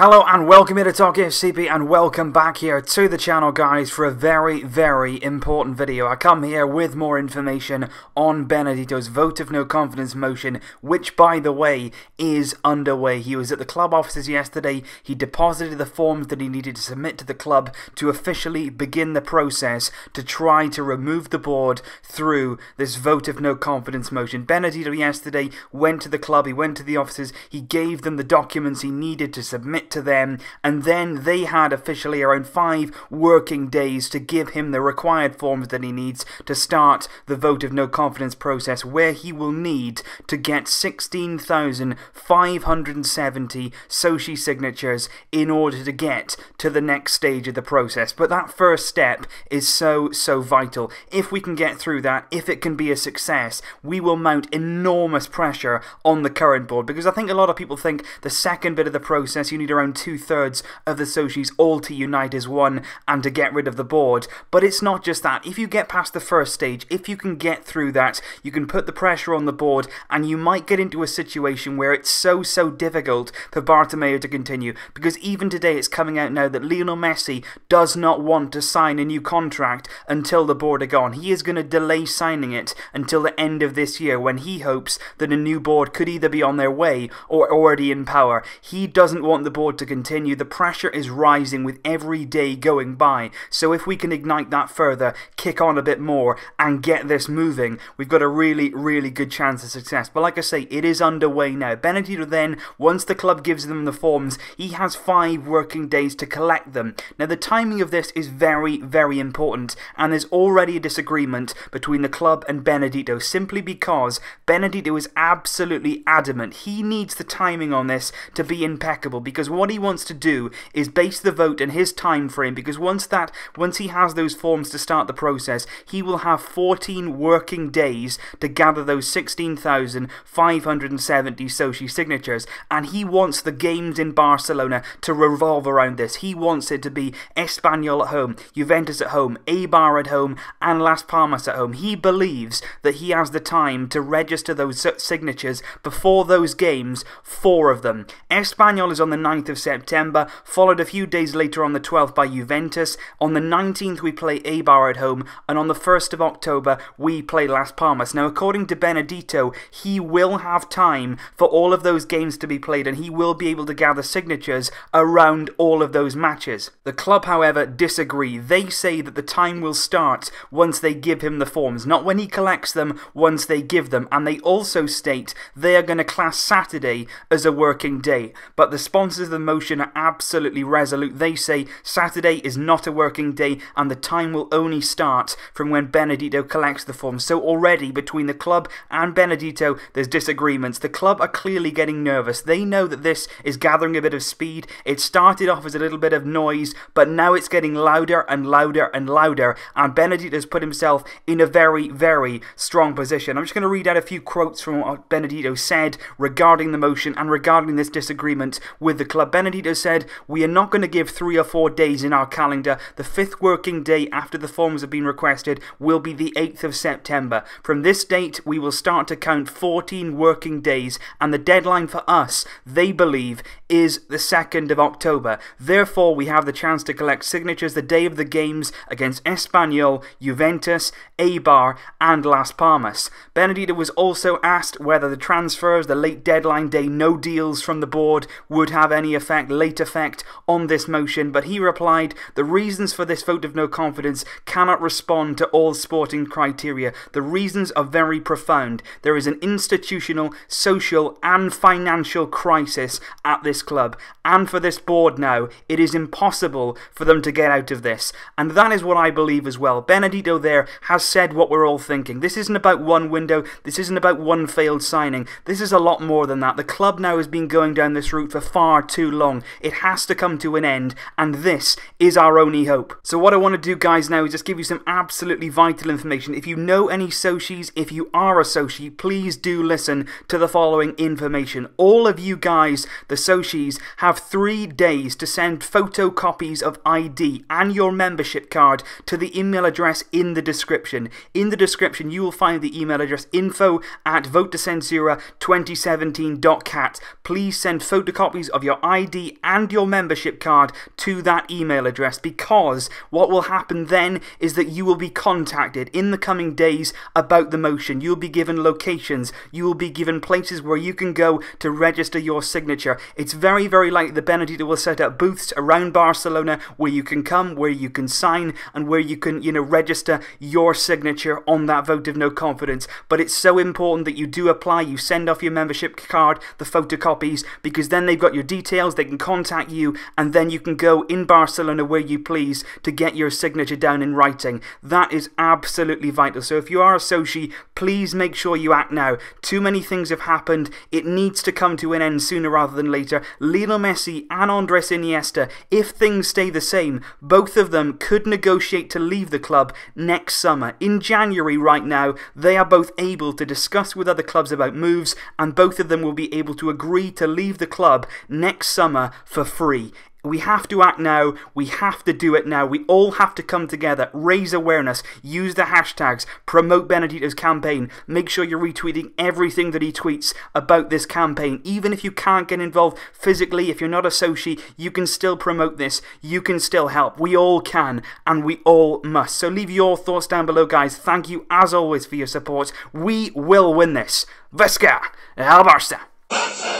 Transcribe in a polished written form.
Hello and welcome here to Talk FCP and welcome back here to the channel, guys, for a very important video. I come here with more information on Benedito's vote of no confidence motion, which by the way is underway. He was at the club offices yesterday. He deposited the forms that he needed to submit to the club to officially begin the process to try to remove the board through this vote of no confidence motion. Benedito yesterday went to the club, he went to the offices, he gave them the documents he needed to submit to them, and then they had officially around 5 working days to give him the required forms that he needs to start the vote of no confidence process, where he will need to get 16,570 Sochi signatures in order to get to the next stage of the process. But that first step is so vital. If we can get through that, if it can be a success, we will mount enormous pressure on the current board, because I think a lot of people think the second bit of the process you need around 2/3 of the Sochis all to unite as one and to get rid of the board. But it's not just that. If you get past the first stage, if you can get through that, you can put the pressure on the board, and you might get into a situation where it's so difficult for Bartomeu to continue. Because even today it's coming out now that Lionel Messi does not want to sign a new contract until the board are gone. He is going to delay signing it until the end of this year, when he hopes that a new board could either be on their way or already in power. He doesn't want the board to continue. The pressure is rising with every day going by. So if we can ignite that further, kick on a bit more and get this moving, we've got a really good chance of success. But like I say, it is underway now. Benedito then, once the club gives them the forms, he has 5 working days to collect them. Now the timing of this is very important, and there's already a disagreement between the club and Benedito, simply because Benedito is absolutely adamant. He needs the timing on this to be impeccable, because what he wants to do is base the vote in his time frame, because once he has those forms to start the process, he will have 14 working days to gather those 16,570 Sochi signatures, and he wants the games in Barcelona to revolve around this. He wants it to be Espanyol at home, Juventus at home, Eibar at home, and Las Palmas at home. He believes that he has the time to register those signatures before those games, 4 of them. Espanyol is on the 9th of September, followed a few days later on the 12th by Juventus. On the 19th we play Eibar at home, and on the 1st of October we play Las Palmas. Now according to Benedito, he will have time for all of those games to be played, and he will be able to gather signatures around all of those matches. The club, however, disagree. They say that the time will start once they give him the forms, not when he collects them, once they give them. And they also state they are going to class Saturday as a working day. But the sponsors of the motion are absolutely resolute. They say Saturday is not a working day, and the time will only start from when Benedito collects the forms. So already between the club and Benedito there's disagreements. The club are clearly getting nervous. They know that this is gathering a bit of speed. It started off as a little bit of noise, but now it's getting louder and louder and louder, and Benedito's put himself in a very strong position. I'm just going to read out a few quotes from what Benedito said regarding the motion and regarding this disagreement with the club. Benedito said, "We are not going to give 3 or 4 days in our calendar. The 5th working day after the forms have been requested will be the 8th of September. From this date, we will start to count 14 working days, and the deadline for us, they believe, is the 2nd of October. Therefore, we have the chance to collect signatures the day of the games against Espanyol, Juventus, Eibar, and Las Palmas." Benedito was also asked whether the transfers, the late deadline day, no deals from the board would have any late effect on this motion, but he replied, "The reasons for this vote of no confidence cannot respond to all sporting criteria. The reasons are very profound. There is an institutional, social, and financial crisis at this club, and for this board now, it is impossible for them to get out of this." And that is what I believe as well. Benedito there has said what we're all thinking. This isn't about one window, this isn't about one failed signing, this is a lot more than that. The club now has been going down this route for far too long. It has to come to an end, and this is our only hope. So what I want to do, guys, now is just give you some absolutely vital information. If you know any Sochis, if you are a Sochi, please do listen to the following information. All of you guys, the Sochis, have 3 days to send photocopies of ID and your membership card to the email address in the description. In the description you will find the email address info@votecensura2017.cat. Please send photocopies of your your ID and your membership card to that email address, because what will happen then is that you will be contacted in the coming days about the motion. You'll be given locations, you will be given places where you can go to register your signature. It's very, very likely the Benedito will set up booths around Barcelona where you can come, where you can sign, and where you can, register your signature on that vote of no confidence. But it's so important that you do apply, you send off your membership card, the photocopies, because then they've got your details, they can contact you, and then you can go in Barcelona where you please to get your signature down in writing. That is absolutely vital. So if you are a Soci, please make sure you act now. Too many things have happened. It needs to come to an end sooner rather than later. Lionel Messi and Andres Iniesta, if things stay the same, both of them could negotiate to leave the club next summer. In January right now, they are both able to discuss with other clubs about moves, and both of them will be able to agree to leave the club next summer for free. We have to act now, we have to do it now, we all have to come together, raise awareness, use the hashtags, promote Benedito's campaign, make sure you're retweeting everything that he tweets about this campaign. Even if you can't get involved physically, if you're not a Soci, you can still promote this, you can still help. We all can, and we all must. So leave your thoughts down below, guys. Thank you as always for your support. We will win this. Visca el Barça!